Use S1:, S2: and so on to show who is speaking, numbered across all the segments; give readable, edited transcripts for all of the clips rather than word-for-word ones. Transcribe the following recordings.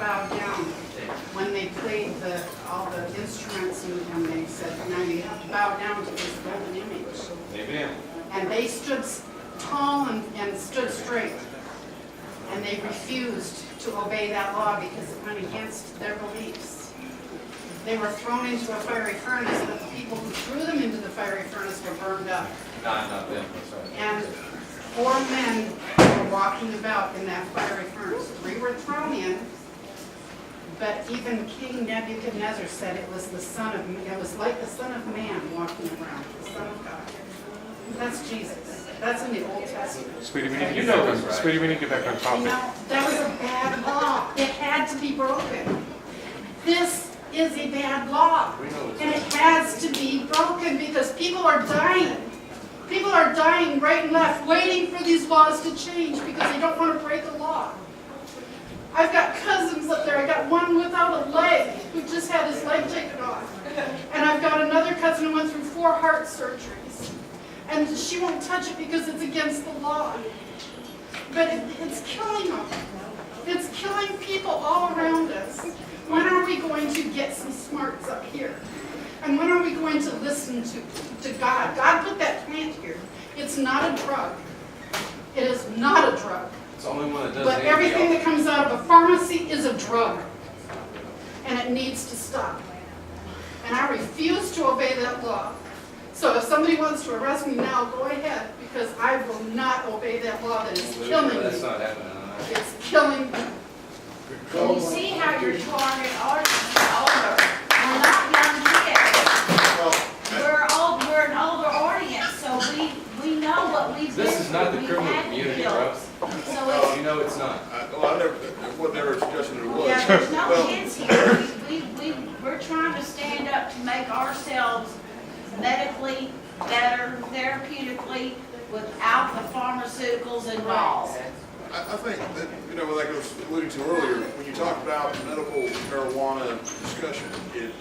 S1: bowed down when they played all the instruments, and they said, now you have to bow down to this golden image.
S2: Amen.
S1: And they stood tall and stood straight. And they refused to obey that law because it went against their beliefs. They were thrown into a fiery furnace, but the people who threw them into the fiery furnace were burned up.
S2: Not them. Sorry.
S1: And 4 men were walking about in that fiery furnace. 3 were thrown in, but even King Nebuchadnezzar said it was it was like the Son of Man walking around, the Son of God. That's Jesus. That's in the Old Testament.
S3: Sweetie, we need to
S2: You
S3: get
S2: know
S3: back
S2: it's
S3: on,
S2: right.
S3: Sweetie, we need to get back on
S1: You
S3: topic.
S1: know, that was a bad law. It had to be broken. This is a bad law.
S2: We know it's
S1: And it has to be broken because people are dying. People are dying right and left, waiting for these laws to change because they don't want to break a law. I've got cousins up there. I got one without a leg who just had his leg taken off. And I've got another cousin who went through 4 heart surgeries. And she won't touch it because it's against the law. But it's killing them. It's killing people all around us. When are we going to get some smarts up here? And when are we going to listen to God? God put that plant here. It's not a drug. It is not a drug.
S2: It's the only one that does
S1: But everything that comes out of a pharmacy is a drug. And it needs to stop. And I refuse to obey that law. So if somebody wants to arrest me now, go ahead, because I will not obey that law that is killing
S2: That's
S1: me.
S2: not happening.
S1: It's killing me.
S4: And you see how your target audience is older. We're not young kids. We're an older audience, so we know what we've been
S2: This is not the
S4: through.
S2: criminal
S4: We've had
S2: community,
S4: guilt.
S2: bro.
S4: So
S2: You know it's not.
S5: Well, I never, wasn't ever suggesting it was.
S4: yeah, there's no
S5: Well,
S4: kids here. We're trying to stand up to make ourselves medically better, therapeutically, without the pharmaceuticals involved.
S5: I think that, like I was alluding to earlier, when you talk about medical marijuana discussion, you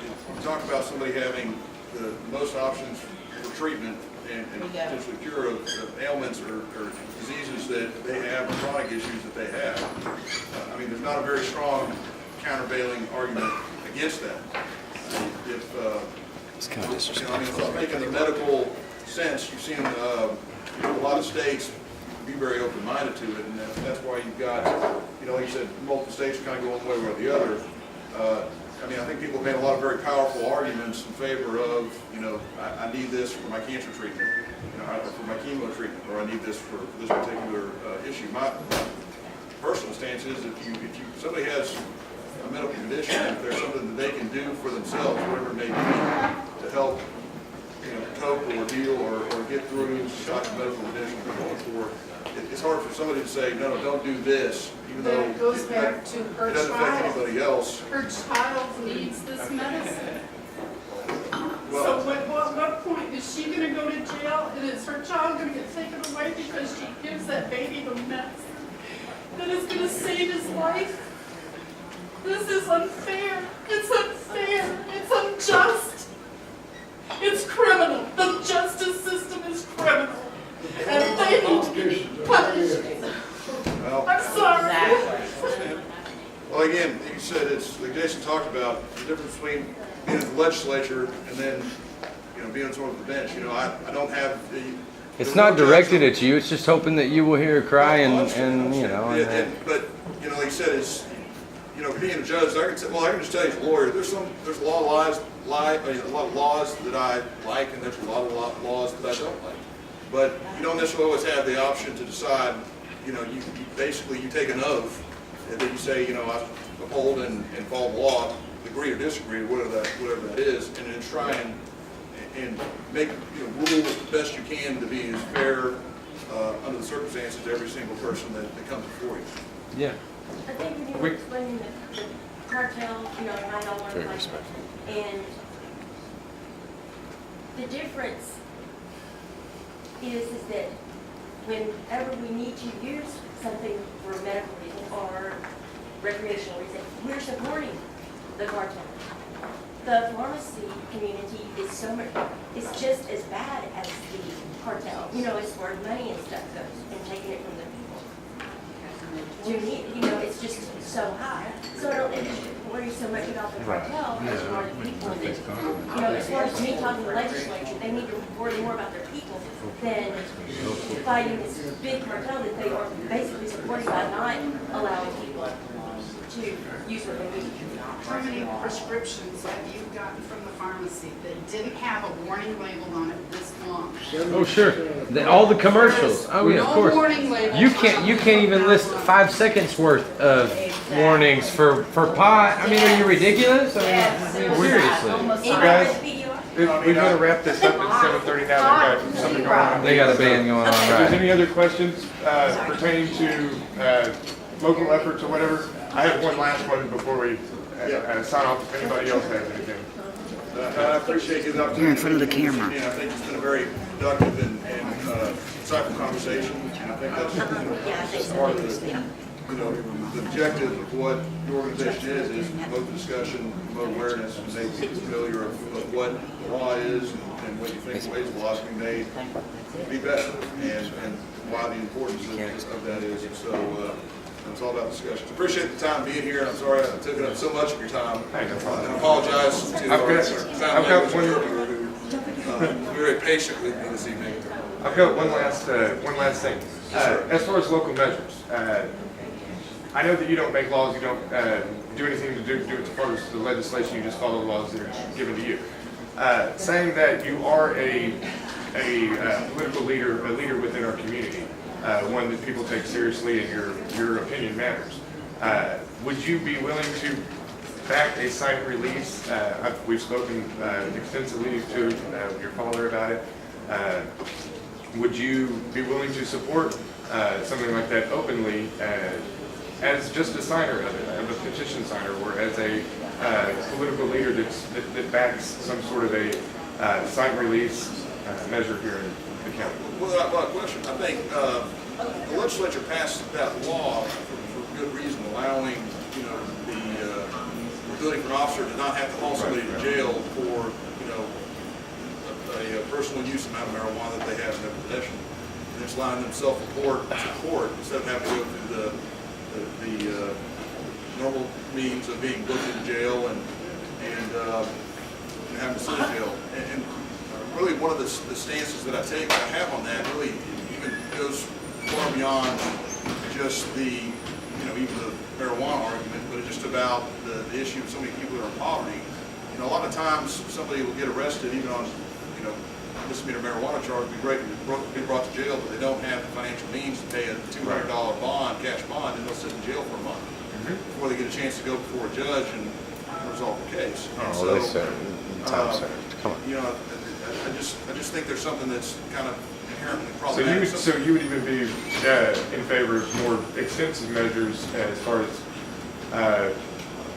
S5: talk about somebody having the most options for treatment and potentially cure of ailments or diseases that they have, or chronic issues that they have. I mean, there's not a very strong countervailing argument against that. If
S3: It's kind of
S5: if I think in the medical sense, you've seen a lot of states be very open-minded to it, and that's why you've got, like you said, multiple states kind of going one way or the other. I mean, I think people have made a lot of very powerful arguments in favor of, I need this for my cancer treatment, for my chemo treatment, or I need this for this particular issue. My personal stance is if somebody has a medical condition, if there's something that they can do for themselves, whatever it may be, to help, cope or deal or get through the type of medical condition they're going for, it's hard for somebody to say, no, don't do this, even though
S1: Then it goes back to her
S5: it doesn't affect
S1: child.
S5: anybody else.
S1: Her child needs this medicine.
S5: Well,
S1: So what point is she going to go to jail, and is her child going to get taken away because she gives that baby the medicine that is going to save his life? This is unfair. It's unfair. It's unjust. It's criminal. The justice system is criminal. And they need to be punished.
S5: well,
S1: I'm sorry.
S5: well, again, you said it's, like Jason talked about, the difference between being in the legislature and then, being on sort of the bench. I don't have the...
S6: It's not directed at you. It's just hoping that you will hear her cry and
S5: Yeah, but, like you said, it's, being a judge, I can just tell you as a lawyer, there's a lot of laws that I like, and there's a lot of laws that I don't like. But you don't necessarily always have the option to decide, you basically take an oath, and then you say, I uphold and follow the law, agree or disagree, whatever that is, and then try and make, rule as best you can to be as fair under the circumstances to every single person that comes before you.
S6: Yeah.
S7: I think when you were explaining the cartel, I don't want to fight it. And the difference is that whenever we need to use something for a medical reason or recreational reason, we're supporting the cartel. The pharmacy community is it's just as bad as the cartel, as far as money and stuff goes, and taking it from the people. To me, it's just so high. So I don't worry so much about the cartel as far as people that, you know, as far as me talking to the legislature, they need to worry more about their people than fighting this big cartel that they are basically supporting by not allowing people to use what they need.
S1: How many prescriptions have you gotten from the pharmacy that didn't have a warning label on it this long?
S6: Oh, sure. All the commercials. Oh, yeah, of
S1: No
S6: course.
S1: warning label.
S6: You can't even list 5 seconds worth of warnings for pot. I mean, are you ridiculous? I mean, seriously.
S7: Anybody
S3: guys-
S7: with PDR?
S3: We've got to wrap this up at 7:30 now. We've got something going on.
S6: They got a band going on,
S3: If there's
S6: right?
S3: any other questions pertaining to local efforts or whatever, I have one last one before we sign off, if anybody else has anything.
S5: I appreciate you.
S8: You're in front of the camera.
S5: And I think it's been a very productive and insightful conversation. And I think that's
S7: Yeah, I think so.
S5: part of the, you know, the objective of what the organization is promote the discussion, promote awareness, and make people familiar of what the law is and what you think ways the law can be made be better, and why the importance of that is. And so it's all about discussion. Appreciate the time being here, and I'm sorry I took up so much of your time.
S3: Hey, no problem.
S5: And I apologize to
S3: I've
S5: our
S3: got
S5: family members
S3: one-
S5: who were very patient with me this evening.
S3: I've got one last thing. As far as local measures, I know that you don't make laws, you don't do anything to do as far as the legislation, you just follow the laws that are given to you. Saying that you are a political leader, a leader within our community, one that people take seriously and your opinion matters. Would you be willing to back a signed release? We've spoken extensively to your father about it. Would you be willing to support something like that openly as just a signer of it, as a petition signer, or as a political leader that backs some sort of a signed release measure here in the county?
S5: Well, a question. I think the legislature passed that law for good reason, allowing, you know, the ability for an officer to not have to haul somebody to jail for, you know, a personal use amount of marijuana that they have in their possession. And it's allowing them self-report to court instead of having to go through the normal means of being booked in jail and having to sit in jail. And really one of the stances that I have on that really even goes far beyond just the, you know, even the marijuana argument, but it's just about the issue of so many people that are in poverty. You know, a lot of times somebody will get arrested even on, you know, misdemeanor marijuana charge, be brought to jail, but they don't have the financial means to pay a $200 bond, cash bond, and they'll sit in jail for a month before they get a chance to go before a judge and resolve the case. And
S6: Oh, they said time served. Come on.
S5: you know, I just think there's something that's kind of inherently
S3: So
S5: problematic.
S3: you would even be in favor of more extensive measures as far as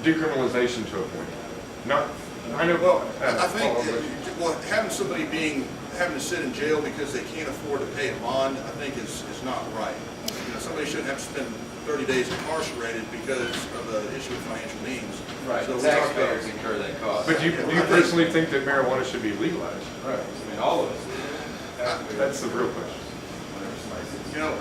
S3: decriminalization to a point? Not, I know.
S5: Well, I think having somebody having to sit in jail because they can't afford to pay a bond, I think is not right. You know, somebody shouldn't have to spend 30 days incarcerated because of the issue of financial means.
S2: Right,
S5: So
S2: the
S5: we're talking
S2: taxpayers
S5: about,
S2: incur that cost.
S3: But do you personally think that marijuana should be legalized?
S2: Right, I mean, all of us.
S3: That's the real question.
S5: you know,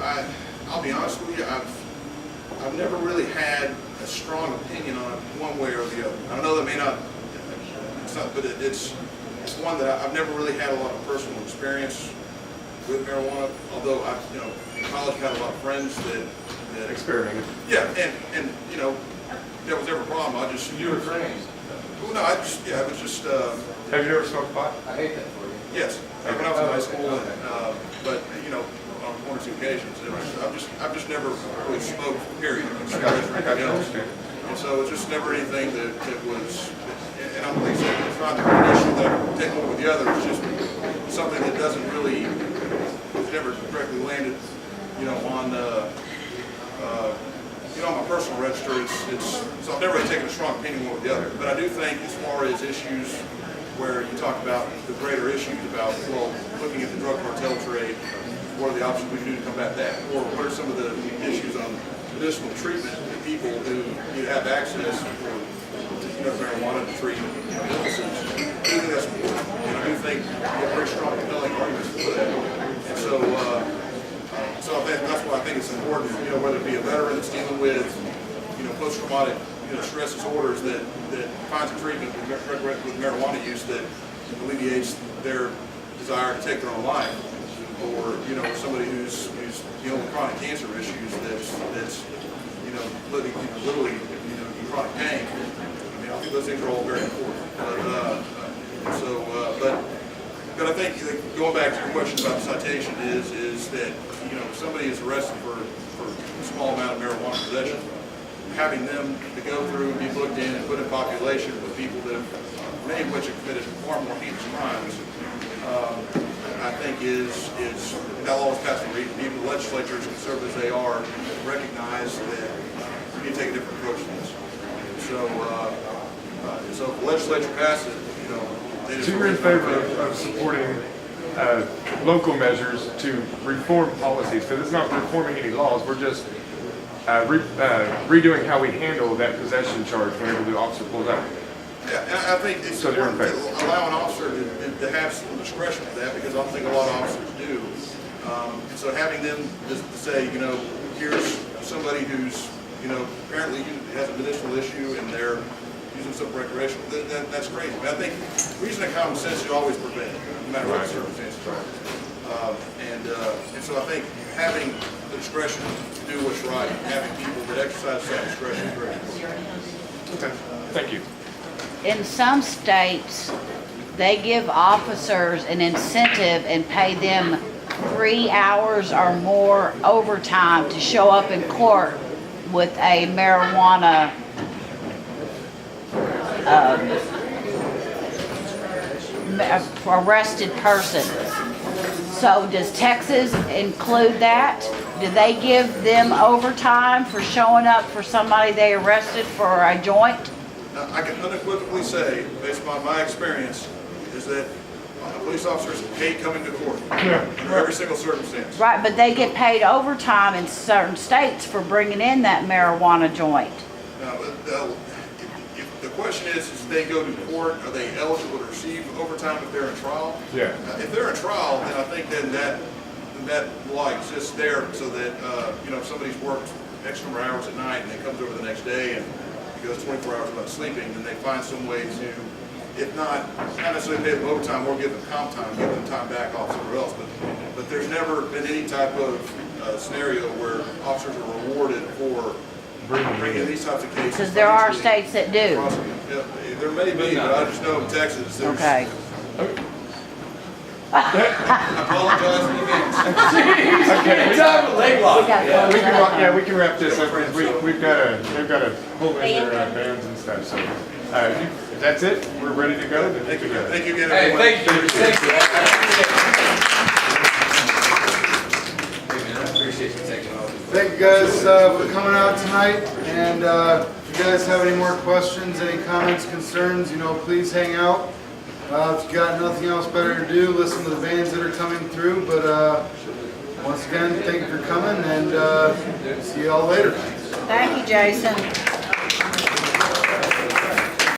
S5: I'll be honest with you, I've never really had a strong opinion on it one way or the other. I know that may not, it's not, but it's one that I've never really had a lot of personal experience with marijuana, although I, you know, in college had a lot of friends that
S3: Experimented.
S5: yeah, and you know, if there was ever a problem, I just,
S2: You were trained.
S5: well, no, I just, yeah, it was just,
S3: Have you ever smoked pot?
S2: I hate that for you.
S5: yes, when I was in high school, but, you know, on one or two occasions, I've just never really smoked, period, cigarettes or anything else. And so it's just never anything that was, and I'm like, it's not an issue that I take one with the other, it's just something that doesn't really, it's never directly landed, you know, on, you know, on my personal register, so I've never really taken a strong opinion one with the other. But I do think as far as issues where you talk about the greater issues about, well, looking at the drug cartel trade, what are the options we can do to combat that? Or what are some of the issues on medicinal treatment to people who need to have access for, you know, marijuana to treat illnesses? I do think that's important. And I do think you have very strong, compelling arguments for that. And so, so I think that's why I think it's important, you know, whether it be a veteran that's dealing with, you know, post-traumatic, you stresses orders that finds a treatment with marijuana use that alleviates their desire to take their own life, or somebody who's dealing with chronic cancer issues that's literally in chronic pain. I mean, I think those things are all very important. But I think going back to your question about the citation is that if somebody is arrested for a small amount of marijuana possession, having them to go through and be looked in and put in population with people that many of which have committed far more heinous crimes, I think that'll always pass the reason. Even the legislature, as conservative as they are, recognize that we need to take a different approach to this. So if the legislature passes it, they just.
S3: So you're in favor of supporting local measures to reform policies, because it's not reforming any laws, we're just redoing how we handle that possession charge whenever the officer pulls out.
S5: Yeah, I think it's
S3: So
S5: important to allow an officer to have some discretion for that, because I don't think a lot of officers do. And so having them to say, here's somebody who's, apparently has a medicinal issue and they're using some recreational, that's crazy. But I think reason and common sense should always prevail, no matter what the circumstances are. And so I think having the discretion to do what's right, and having people that exercise that discretion is very important.
S3: Okay, thank you.
S4: In some states, they give officers an incentive and pay them 3 hours or more overtime to show up in court with a marijuana arrested person. So does Texas include that? Do they give them overtime for showing up for somebody they arrested for a joint?
S5: Now, I can unequivocally say, based upon my experience, is that police officers hate coming to court under every single circumstance.
S4: Right, but they get paid overtime in certain states for bringing in that marijuana joint.
S5: Now, if the question is they go to court, are they eligible to receive overtime if they're in trial?
S3: Yeah.
S5: If they're in trial, then I think then that law exists there, so that if somebody's worked X number of hours at night and they comes over the next day and he goes 24 hours without sleeping, then they find some way to, if not necessarily pay them overtime or give them comp time, give them time back off somewhere else. But there's never been any type of scenario where officers are rewarded for bringing these types of cases.
S4: Because there are states that do.
S5: Yeah, there may be, but I just know in Texas there's.
S4: Okay.
S5: I apologize in advance.
S3: We can wrap this up, because they've got to pull in their bands and stuff, so. That's it, we're ready to go. Then
S5: Thank you again,
S2: Hey,
S5: everyone.
S2: thank you. I appreciate you taking all this.
S8: Thank you guys for coming out tonight, and if you guys have any more questions, any comments, concerns, please hang out. If you got nothing else better to do, listen to the bands that are coming through, but once again, thank you for coming, and see you all later.
S4: Thank you, Jason.